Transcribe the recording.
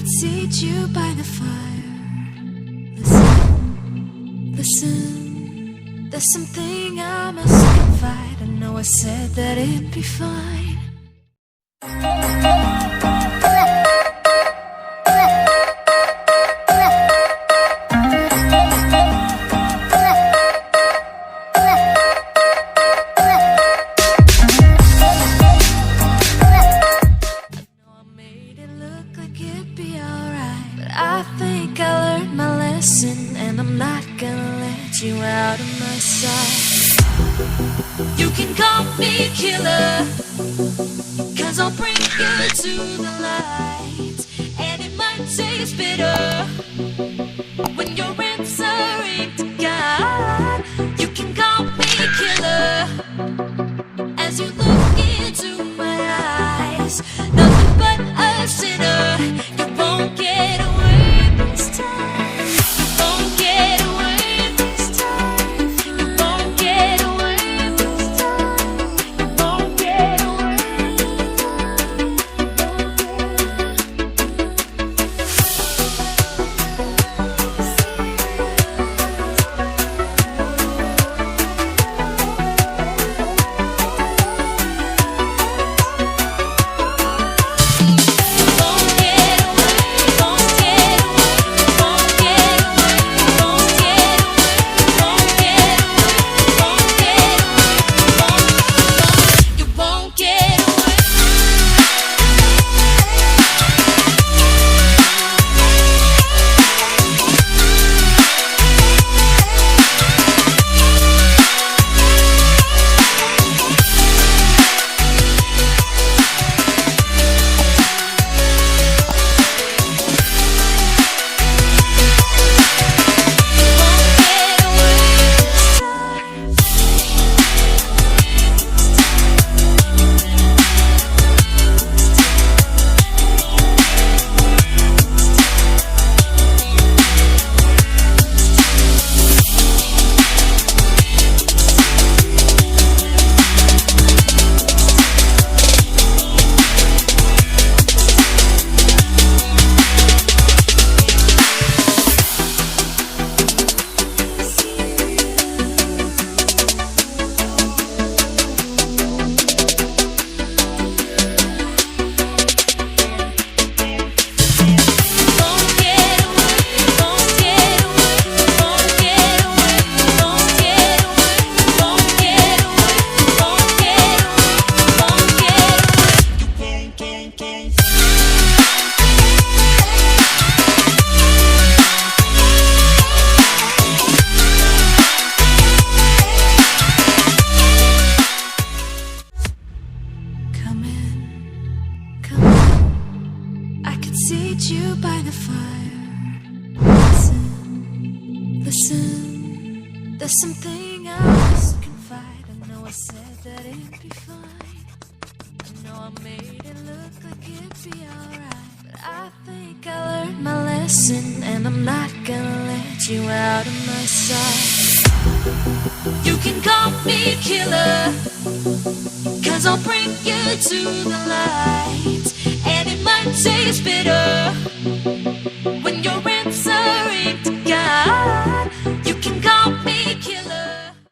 could seat you by the fire. Listen, listen, there's something I must confide. I know I said that it'd be fine. I think I learned my lesson, and I'm not gonna let you out of my sight. You can call me killer, 'cause I'll bring you to the light. And it might taste bitter when you're answering to God. You can call me killer as you look into my eyes. Nothing but a sinner. You won't get away this time. You won't get away this time. You won't get away this time. You won't get away this time. Seat you by the fire. Listen, listen, there's something I must confide. I know I said that it'd be fine. I know I made it look like it'd be alright, but I think I learned my lesson, and I'm not gonna let you out of my sight. You can call me killer, 'cause I'll bring you to the light. And it might taste bitter